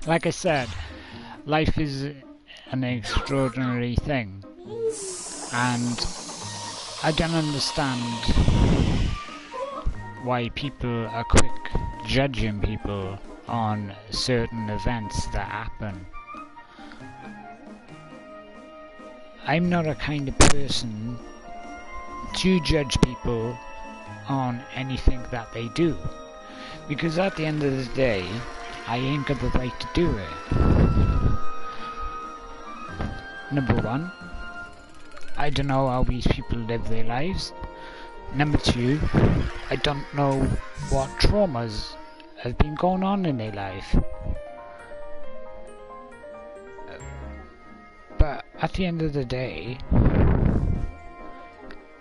Like I said, life is an extraordinary thing, and I don't understand why people are quick judging people on certain events that happen. I'm not a kind of person to judge people on anything that they do, because at the end of the day, I ain't got the right to do it. Number one, I don't know how these people live their lives. Number two, I don't know what traumas have been going on in their life. But at the end of the day,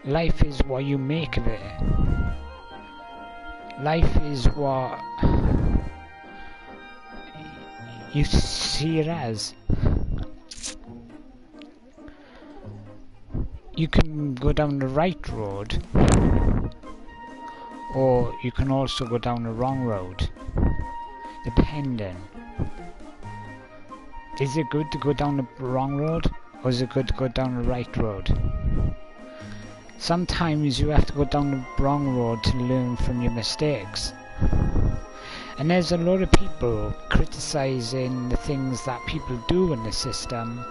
life is what you make of it. Life is what you see it as. You can go down the right road, or you can also go down the wrong road, depending. Is it good to go down the wrong road, or is it good to go down the right road? Sometimes you have to go down the wrong road to learn from your mistakes. And there's a lot of people criticizing the things that people do in the system,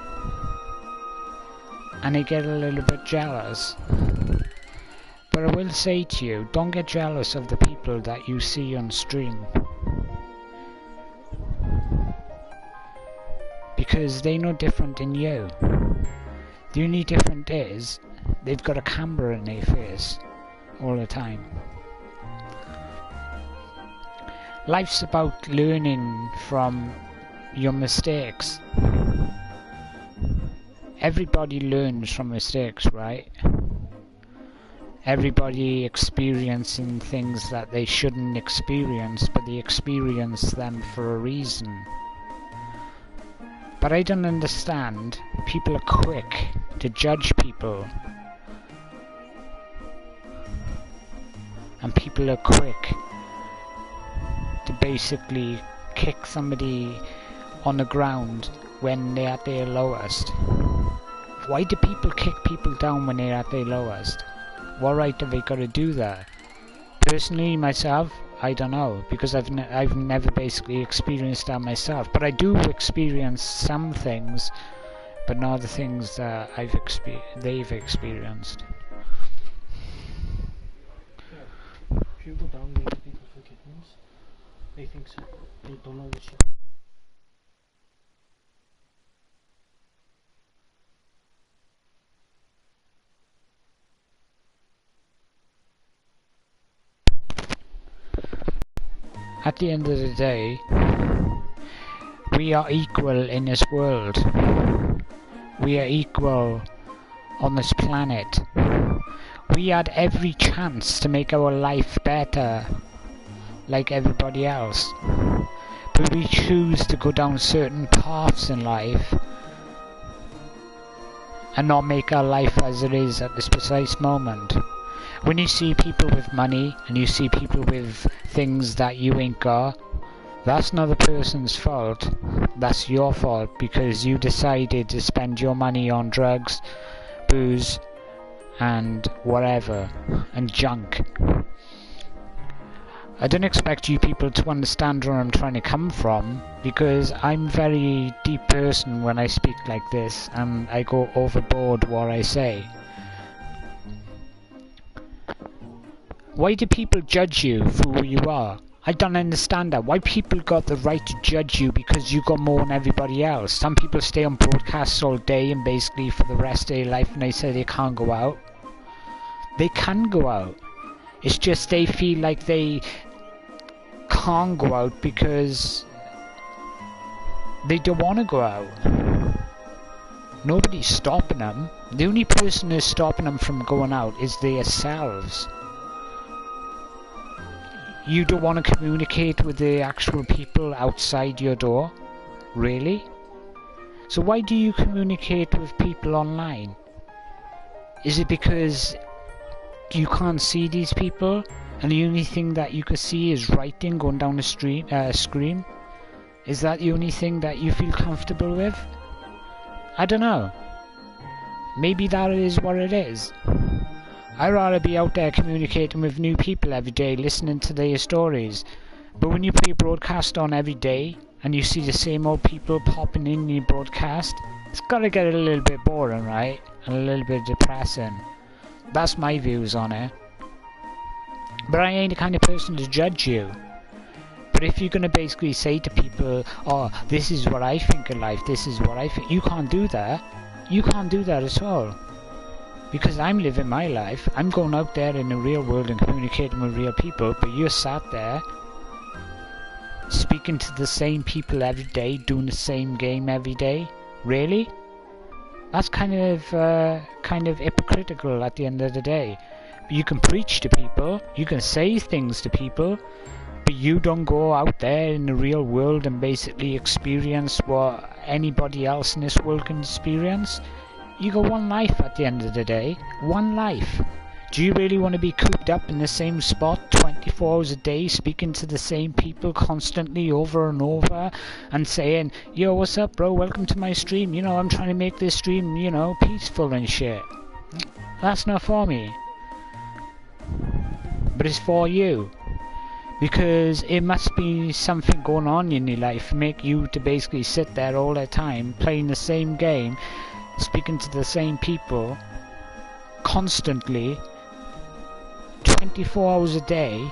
and they get a little bit jealous. But I will say to you, don't get jealous of the people that you see on stream, because they're no different than you. The only difference is they've got a camera in their face all the time. Life's about learning from your mistakes. Everybody learns from mistakes, right? Everybody experiencing things that they shouldn't experience, but they experience them for a reason. But I don't understand, people are quick to judge people. And people are quick to basically kick somebody on the ground when they're at their lowest. Why do people kick people down when they're at their lowest? What right have they got to do that? Personally, myself, I don't know, because I've never basically experienced that myself. But I do experience some things, but not the things that they've experienced. Yeah. If you go down there, people forgiveness. They think so. They don't know what you. At the end of the day, we are equal in this world. We are equal on this planet. We had every chance to make our life better, like everybody else. But we choose to go down certain paths in life and not make our life as it is at this precise moment. When you see people with money and you see people with things that you ain't got, that's not the person's fault. That's your fault, because you decided to spend your money on drugs, booze, and whatever, and junk. I don't expect you people to understand where I'm trying to come from, because I'm a very deep person when I speak like this, and I go overboard what I say. Why do people judge you for who you are? I don't understand that. Why people got the right to judge you because you got more than everybody else? Some people stay on broadcasts all day and basically for the rest of their life, and they say they can't go out. They can go out. It's just they feel like they can't go out because they don't want to go out. Nobody's stopping them. The only person who's stopping them from going out is themselves. You don't want to communicate with the actual people outside your door? Really? So why do you communicate with people online? Is it because you can't see these people and the only thing that you can see is writing going down the screen? Is that the only thing that you feel comfortable with? I don't know. Maybe that is what it is. I'd rather be out there communicating with new people every day, listening to their stories. But when you put your broadcast on every day, and you see the same old people popping in your broadcast, it's gotta get a little bit boring, right? And a little bit depressing. That's my views on it. But I ain't the kind of person to judge you. But if you're gonna basically say to people, oh, this is what I think of life, this is what I think, you can't do that. You can't do that at all. Because I'm living my life. I'm going out there in the real world and communicating with real people, but you're sat there speaking to the same people every day, doing the same game every day. Really? That's kind of hypocritical at the end of the day. You can preach to people, you can say things to people, but you don't go out there in the real world and basically experience what anybody else in this world can experience. You got one life at the end of the day. One life. Do you really want to be cooped up in the same spot 24 hours a day, speaking to the same people constantly over and over and saying, yo, what's up, bro? Welcome to my stream. You know, I'm trying to make this stream, you know, peaceful and shit. That's not for me. But it's for you. Because it must be something going on in your life, make you to basically sit there all the time, playing the same game, speaking to the same people, constantly, 24 hours a day,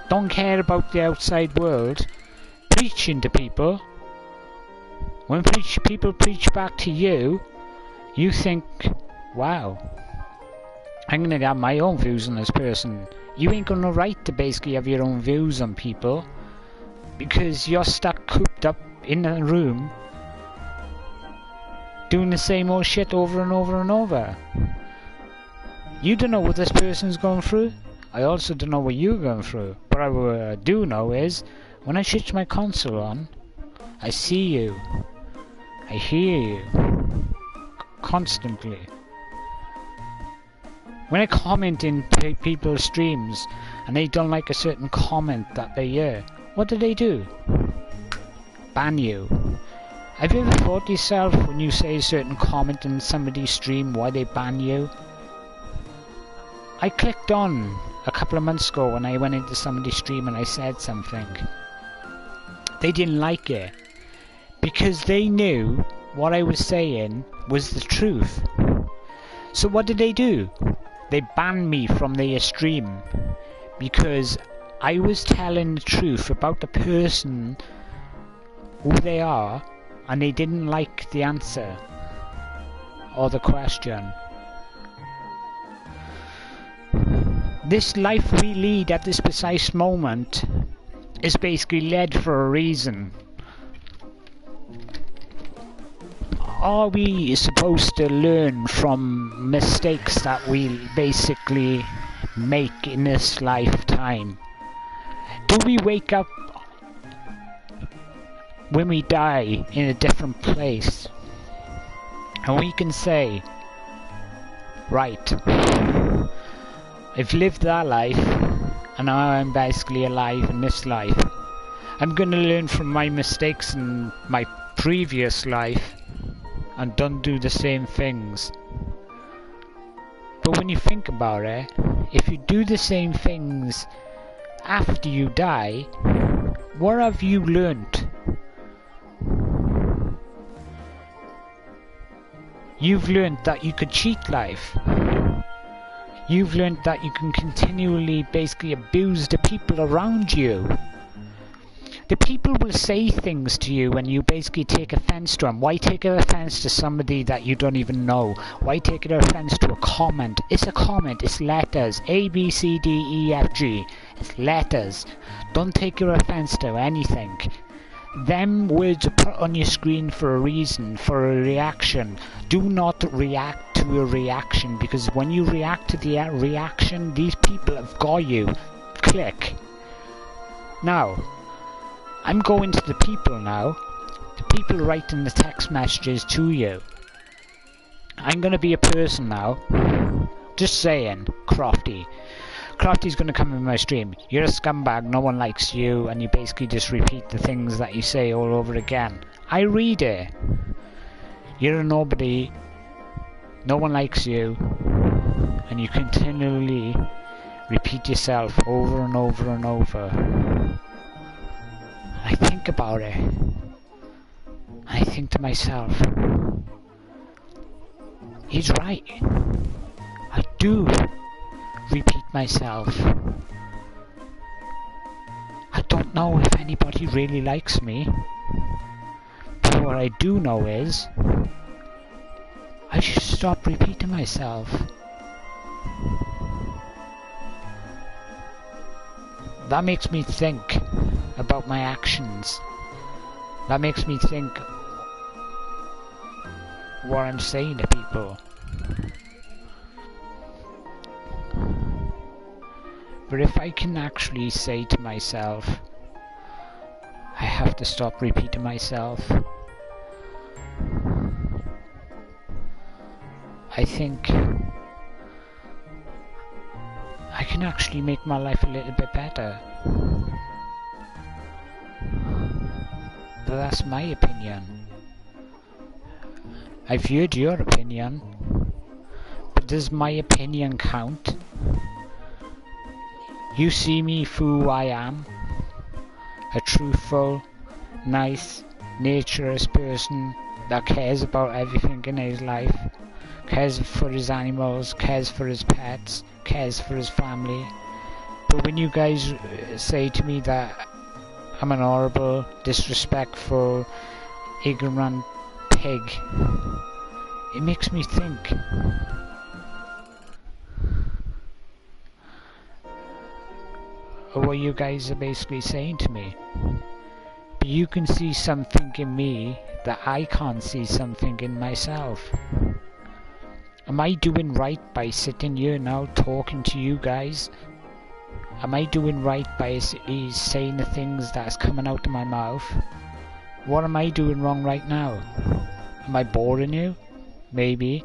don't care about the outside world, preaching to people. When people preach back to you, you think, wow, I'm gonna have my own views on this person. You ain't got no right to basically have your own views on people, because you're stuck cooped up in a room doing the same old shit over and over and over. You don't know what this person's going through. I also don't know what you're going through. What I do know is, when I switch my console on, I see you. I hear you. Constantly. When I comment in people's streams and they don't like a certain comment that they hear, what do? Ban you. Have you ever thought to yourself, when you say a certain comment in somebody's stream, why they ban you? I clicked on a couple of months ago when I went into somebody's stream and I said something. They didn't like it because they knew what I was saying was the truth. So what did they do? They banned me from their stream because I was telling the truth about the person, who they are, and they didn't like the answer or the question. This life we lead at this precise moment is basically led for a reason. Are we supposed to learn from mistakes that we basically make in this lifetime? Do we wake up when we die in a different place and we can say, right, I've lived that life and now I'm basically alive in this life. I'm going to learn from my mistakes in my previous life and don't do the same things. But when you think about it, if you do the same things after you die, what have you learnt? You've learnt that you could cheat life. You've learnt that you can continually basically abuse the people around you. The people will say things to you when you basically take offense to them. Why take offense to somebody that you don't even know? Why take offense to a comment? It's a comment, it's letters. A, B, C, D, E, F, G. It's letters. Don't take your offense to anything. Them words are put on your screen for a reason, for a reaction. Do not react to a reaction, because when you react to the reaction, these people have got you. Click. Now, I'm going to the people now. The people writing the text messages to you. I'm going to be a person now. Just saying, Crofty. Crafty's gonna come in my stream. You're a scumbag, no one likes you, and you basically just repeat the things that you say all over again. I read it. You're a nobody, no one likes you, and you continually repeat yourself over and over and over. I think about it. I think to myself, he's right. I do repeat myself. I don't know if anybody really likes me, but what I do know is I should stop repeating myself. That makes me think about my actions. That makes me think what I'm saying to people. But if I can actually say to myself, I have to stop repeating myself, I think I can actually make my life a little bit better. But that's my opinion. I've heard your opinion, but does my opinion count? You see me for who I am, a truthful, nice, naturous person that cares about everything in his life, cares for his animals, cares for his pets, cares for his family. But when you guys say to me that I'm an horrible, disrespectful, ignorant pig, it makes me think. What you guys are basically saying to me. But you can see something in me that I can't see something in myself. Am I doing right by sitting here now talking to you guys? Am I doing right by saying the things that's coming out of my mouth? What am I doing wrong right now? Am I boring you? Maybe.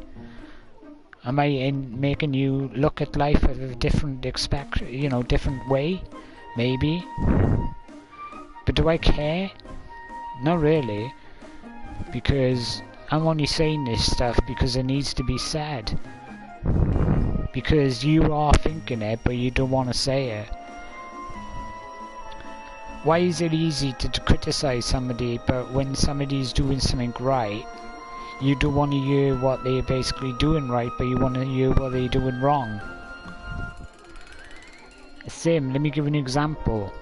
Am I making you look at life at a different different way? Maybe. But do I care? Not really. Because I'm only saying this stuff because it needs to be said. Because you are thinking it, but you don't want to say it. Why is it easy to criticize somebody, but when somebody's doing something right, you don't want to hear what they're basically doing right, but you want to hear what they're doing wrong? Same, let me give an example.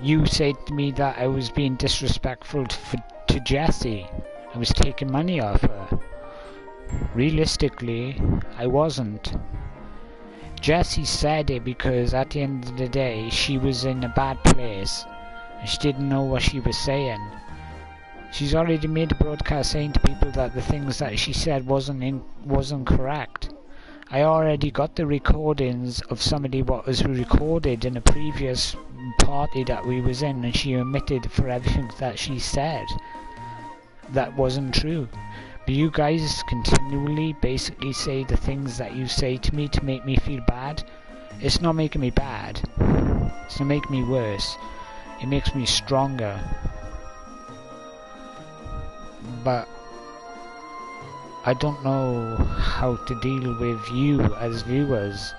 You said to me that I was being disrespectful to Jessie. I was taking money off her. Realistically, I wasn't. Jessie said it because at the end of the day, she was in a bad place and she didn't know what she was saying. She's already made a broadcast saying to people that the things that she said wasn't correct. I already got the recordings of somebody what was recorded in a previous party that we was in, and she omitted for everything that she said. That wasn't true. But you guys continually basically say the things that you say to me to make me feel bad. It's not making me bad. It's not making me worse. It makes me stronger. But I don't know how to deal with you as viewers.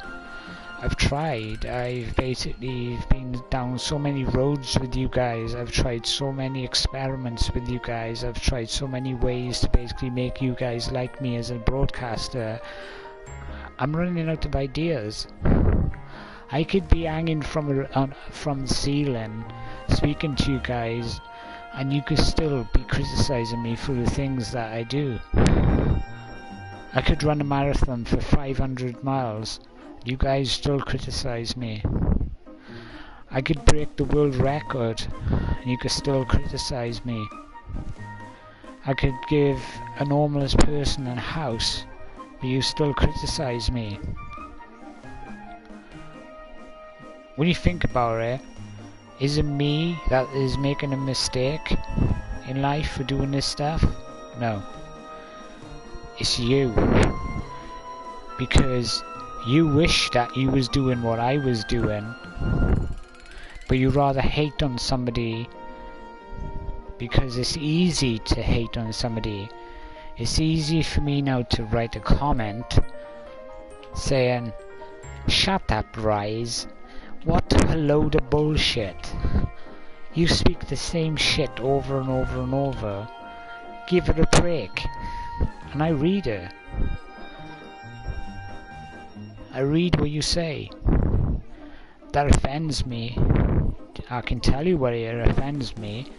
I've tried. I've basically been down so many roads with you guys. I've tried so many experiments with you guys. I've tried so many ways to basically make you guys like me as a broadcaster. I'm running out of ideas. I could be hanging from the ceiling, speaking to you guys, and you could still be criticizing me for the things that I do. I could run a marathon for 500 miles. You guys still criticize me. I could break the world record, and you could still criticize me. I could give a homeless person a house, but you still criticize me. When you think about it, is it me that is making a mistake in life for doing this stuff? No. It's you. Because You wish that you was doing what I was doing, but you rather hate on somebody because it's easy to hate on somebody. It's easy for me now to write a comment saying, "Shut up, Rise. What a load of bullshit. You speak the same shit over and over and over. Give it a break." And I read it. I read what you say. That offends me. I can tell you why it offends me.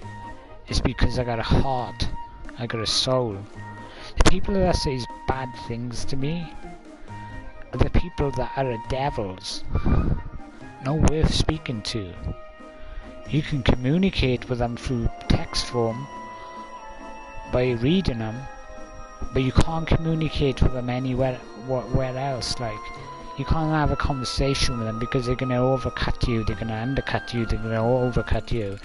It's because I got a heart. I got a soul. The people that say bad things to me are the people that are devils. Not worth speaking to. You can communicate with them through text form by reading them, but you can't communicate with them anywhere else. Like, you can't have a conversation with them because they're gonna overcut you, they're gonna undercut you, they're gonna overcut you.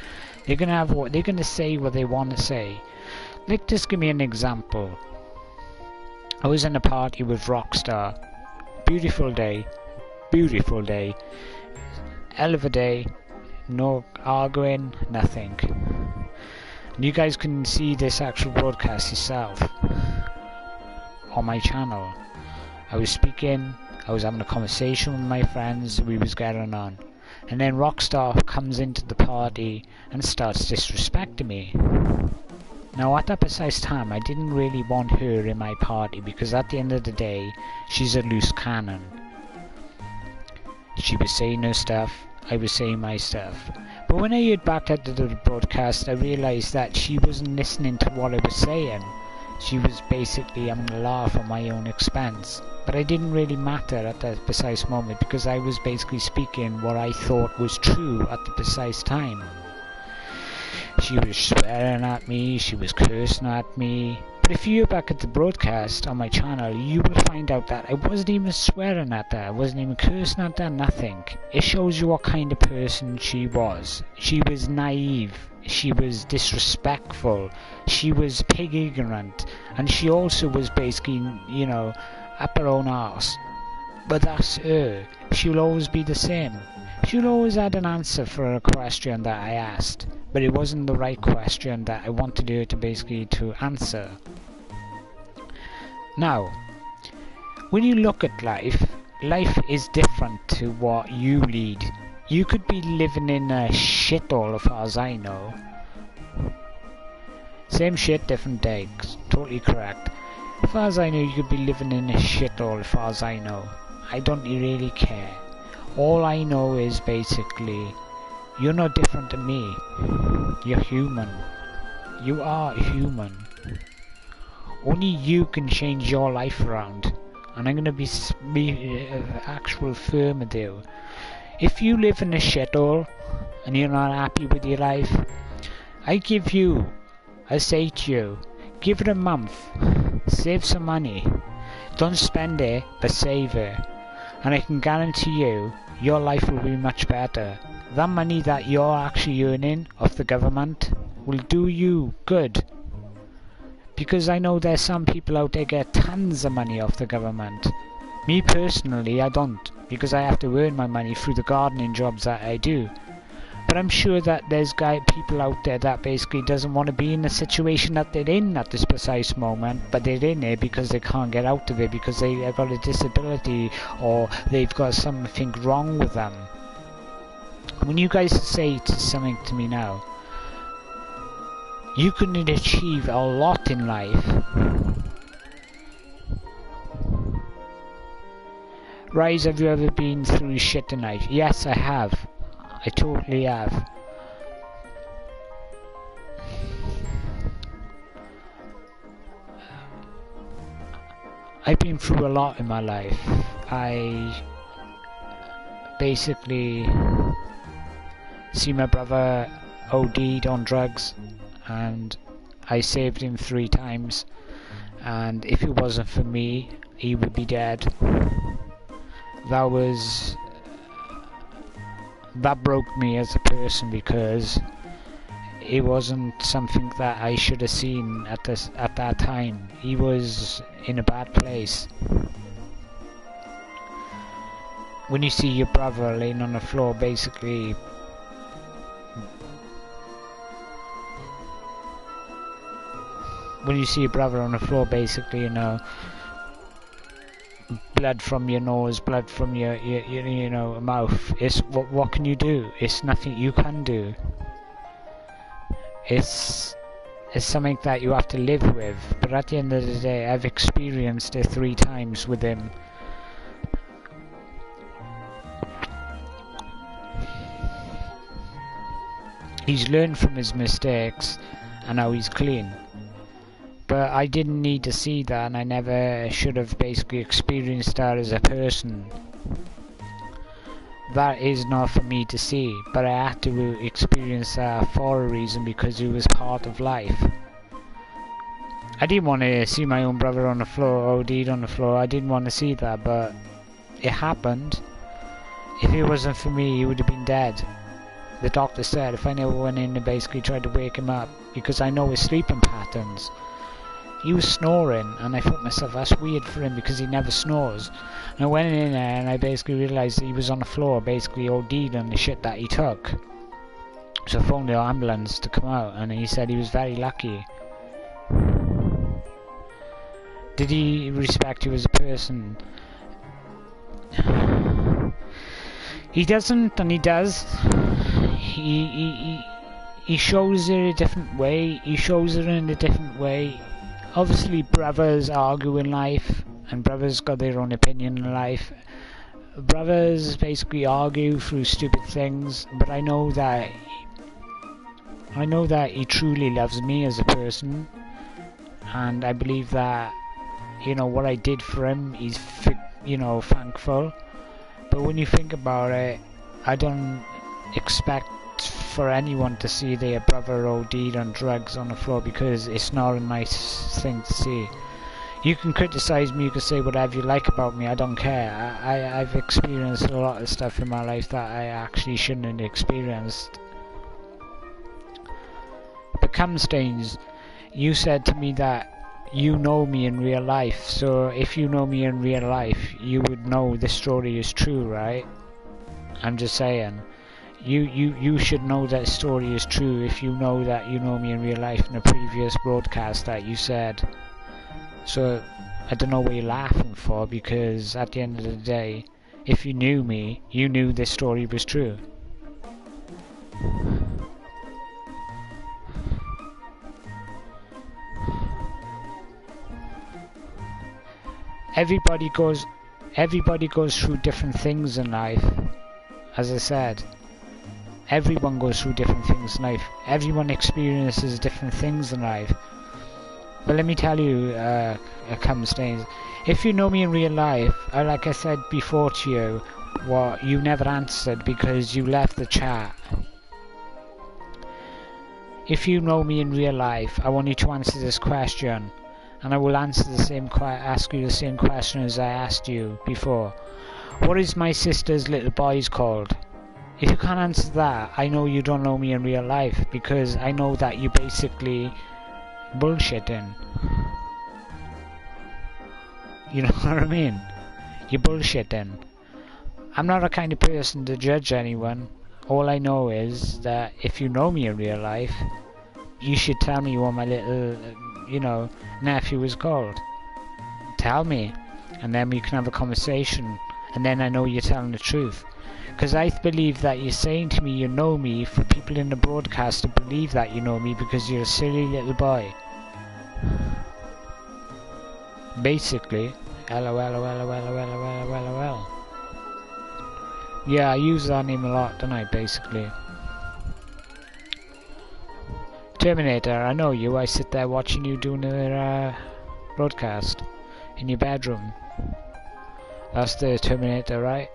They're gonna say what they want to say. Like, just give me an example. I was in a party with Rockstar. Beautiful day. Beautiful day. Hell of a day. No arguing, nothing. And you guys can see this actual broadcast yourself on my channel. I was speaking, I was having a conversation with my friends, we was getting on. And then Rockstar comes into the party and starts disrespecting me. Now at that precise time, I didn't really want her in my party because at the end of the day, she's a loose cannon. She was saying her stuff, I was saying my stuff. But when I heard back at the broadcast, I realised that she wasn't listening to what I was saying. She was basically having a laugh at my own expense. But it didn't really matter at that precise moment because I was basically speaking what I thought was true at the precise time. She was swearing at me, she was cursing at me. But if you go back at the broadcast on my channel, you will find out that I wasn't even swearing at her, I wasn't even cursing at her, nothing. It shows you what kind of person she was. She was naive, she was disrespectful, she was pig ignorant, and she also was basically, you know, up her own arse. But that's her. She'll always be the same. She'll always had an answer for a question that I asked, but it wasn't the right question that I wanted her to basically to answer. Now, when you look at life, life is different to what you lead. You could be living in a shithole as far as I know. Same shit, different day. Totally correct. As far as I know, you could be living in a shithole as far as I know. I don't really care. All I know is basically, you're no different to me. You're human. You are human. Only you can change your life around. And I'm going to be actual firm with you. If you live in a shithole and you're not happy with your life, I say to you, give it a month. Save some money. Don't spend it, but save it. And I can guarantee you, your life will be much better. That money that you're actually earning off the government will do you good. Because I know there's some people out there get tons of money off the government. Me personally, I don't, because I have to earn my money through the gardening jobs that I do. But I'm sure that there's people out there that basically doesn't want to be in the situation that they're in at this precise moment, but they're in it because they can't get out of it because they've got a disability or they've got something wrong with them. When you guys say something to me now, you can achieve a lot in life. Rise, have you ever been through shit in life? Yes, I have. I totally have. I've been through a lot in my life. I basically see my brother OD'd on drugs and I saved him 3 times, and if it wasn't for me, he would be dead. That broke me as a person because it wasn't something that I should have seen at that time. He was in a bad place. when you see your brother laying on the floor, basically when you see your brother on the floor, basically, you know, blood from your nose, blood from your you know, mouth, it's what can you do? It's nothing you can do. It's something that you have to live with. But at the end of the day, I've experienced it 3 times with him. He's learned from his mistakes, and now he's clean. But I didn't need to see that, and I never should have basically experienced that as a person. That is not for me to see, but I had to experience that for a reason, because it was part of life. I didn't want to see my own brother on the floor, OD'd on the floor. I didn't want to see that, but it happened. If it wasn't for me, he would have been dead. The doctor said if I never went in and basically tried to wake him up, because I know his sleeping patterns. He was snoring, and I thought to myself, that's weird for him because he never snores. And I went in there and I basically realised that he was on the floor, basically OD'd on the shit that he took. So I phoned the ambulance to come out, and he said he was very lucky. Did he respect you as a person? He doesn't, and he does. He shows it a different way. He shows it in a different way. Obviously, brothers argue in life, and brothers got their own opinion in life. Brothers basically argue through stupid things, but I know that he truly loves me as a person, and I believe that, you know, what I did for him, he's, you know, thankful. But when you think about it, I don't expect for anyone to see their brother OD'd on drugs on the floor, because it's not a nice thing to see. You can criticize me, you can say whatever you like about me, I don't care. I've experienced a lot of stuff in my life that I actually shouldn't have experienced. But Camstains, you said to me that you know me in real life, so if you know me in real life, you would know this story is true, right? I'm just saying. You should know that story is true if you know that you know me in real life in a previous broadcast that you said. So I don't know what you're laughing for, because at the end of the day, if you knew me, you knew this story was true. Everybody goes through different things in life. As I said, everyone goes through different things in life. Everyone experiences different things in life. But let me tell you, Camstains, if you know me in real life, like I said before to you, well, you never answered because you left the chat. If you know me in real life, I want you to answer this question, and I will answer the same ask you the same question as I asked you before. What is my sister's little boy's called? If you can't answer that, I know you don't know me in real life, because I know that you basically bullshitting. You know what I mean? You're bullshitting. I'm not the kind of person to judge anyone. All I know is that if you know me in real life, you should tell me what my little, you know, nephew is called. Tell me, and then we can have a conversation, and then I know you're telling the truth. Because I believe that you're saying to me you know me for people in the broadcast to believe that you know me because you're a silly little boy. Basically, LOL. Yeah, I use that name a lot, don't I, basically. Terminator, I know you. I sit there watching you doing a broadcast in your bedroom. That's the Terminator, right?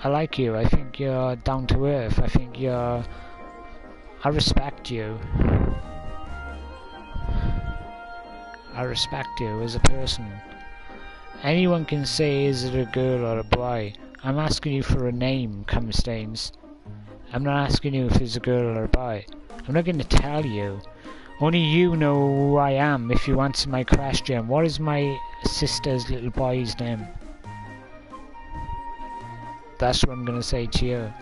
I like you. I think you're down to earth. I think you're... I respect you. I respect you as a person. Anyone can say, is it a girl or a boy? I'm asking you for a name, Camstains. I'm not asking you if it's a girl or a boy. I'm not going to tell you. Only you know who I am if you answer my question. What is my sister's little boy's name? That's what I'm gonna say to you.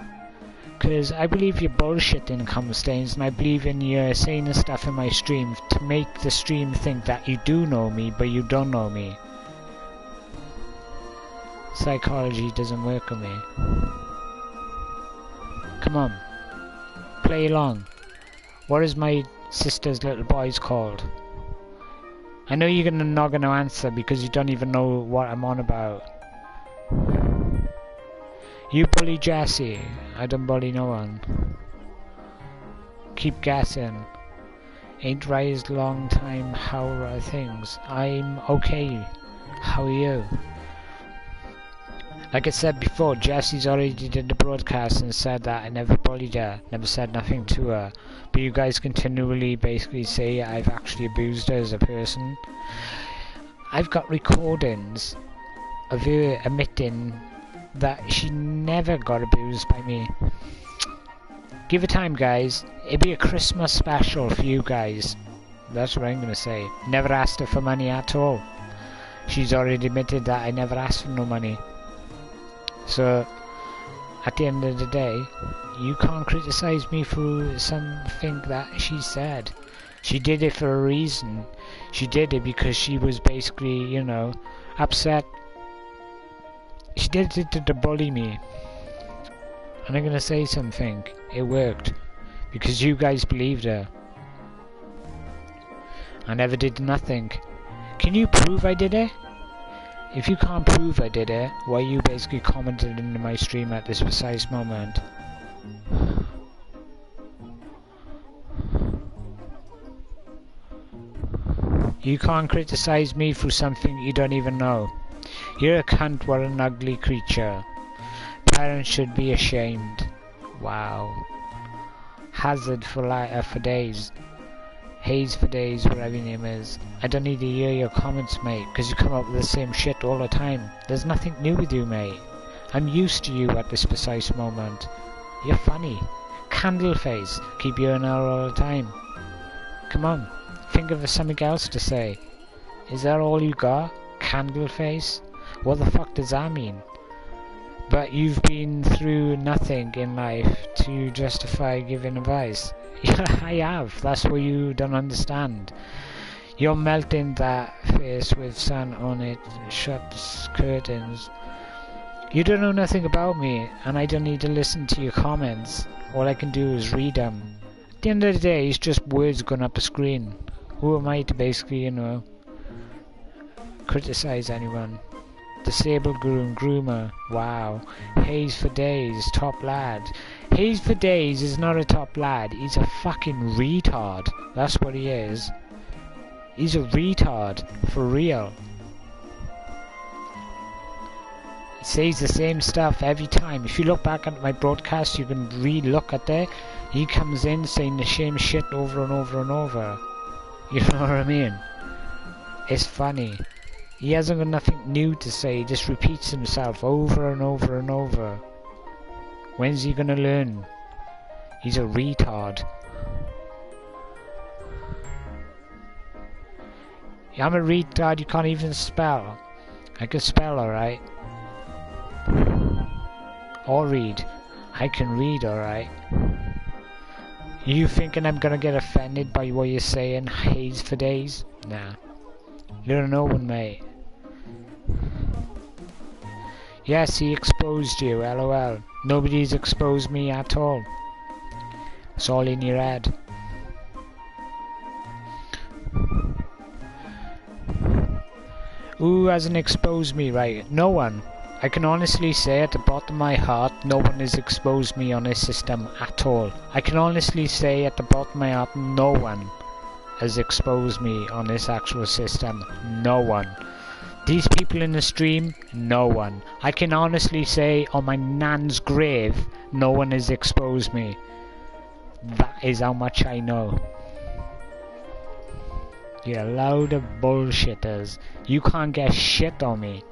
Because I believe you're bullshitting, Comstains, and I believe in you saying the stuff in my stream to make the stream think that you do know me, but you don't know me. Psychology doesn't work on me. Come on. Play along. What is my sister's little boy's called? I know you're not gonna answer because you don't even know what I'm on about. You bully Jessie. I don't bully no one. Keep guessing. Ain't raised long time, how are things? I'm okay. How are you? Like I said before, Jessie's already did the broadcast and said that I never bullied her, never said nothing to her. But you guys continually basically say I've actually abused her as a person. I've got recordings of her admitting that she never got abused by me. Give it time, guys. It'll be a Christmas special for you guys. That's what I'm gonna say. Never asked her for money at all. She's already admitted that I never asked for no money. So, at the end of the day, you can't criticize me for something that she said. She did it for a reason. She did it because she was basically, you know, upset. She did it to bully me. And I'm gonna say something. It worked. Because you guys believed her. I never did nothing. Can you prove I did it? If you can't prove I did it, why you basically commented into my stream at this precise moment? You can't criticize me for something you don't even know. You're a cunt, what an ugly creature. Parents should be ashamed. Wow. Hazard for days. Haze for days, whatever your name is. I don't need to hear your comments, mate, because you come up with the same shit all the time. There's nothing new with you, mate. I'm used to you at this precise moment. You're funny. Candle face. Keep hearing her all the time. Come on. Think of something else to say. Is that all you got? Candle face? What the fuck does that mean? But you've been through nothing in life to justify giving advice. Yeah, I have. That's what you don't understand. You're melting that face with sun on it, shuts curtains. You don't know nothing about me, and I don't need to listen to your comments. All I can do is read them. At the end of the day, it's just words going up a screen. Who am I to basically, you know, criticize anyone? Disabled groomer. Wow. Haze for days. Top lad. Haze for days is not a top lad. He's a fucking retard. That's what he is. He's a retard. For real. He says the same stuff every time. If you look back at my broadcast, you can re-look at there. He comes in saying the same shit over and over and over. You know what I mean? It's funny. He hasn't got nothing new to say, he just repeats himself over and over and over. When's he gonna learn? He's a retard. Yeah, I'm a retard you can't even spell. I can spell alright. Or read. I can read alright. You thinking I'm gonna get offended by what you're saying, haze for days? Nah. You don't know one, mate. Yes, he exposed you, lol. Nobody's exposed me at all. It's all in your head. Who hasn't exposed me, right? No one. I can honestly say at the bottom of my heart, no one has exposed me on this system at all. I can honestly say at the bottom of my heart, no one has exposed me on this actual system. No one. These people in the stream, no one. I can honestly say on my nan's grave, no one has exposed me. That is how much I know. You're a load of bullshitters. You can't get shit on me.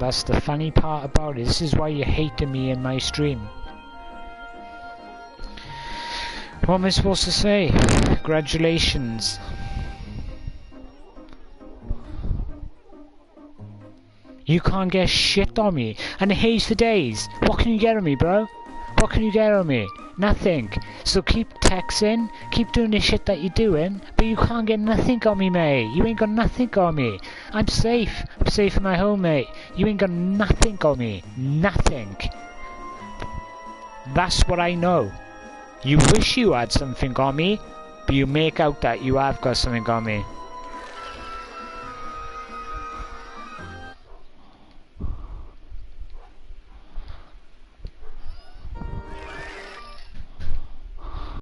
That's the funny part about it. This is why you hated me in my stream. What am I supposed to say? Congratulations. You can't get shit on me. And here's for days. What can you get on me, bro? What can you get on me? Nothing. So keep texting, keep doing the shit that you're doing, but you can't get nothing on me, mate. You ain't got nothing on me. I'm safe. I'm safe in my home, mate. You ain't got nothing on me. Nothing. That's what I know. You wish you had something on me, but you make out that you have got something on me.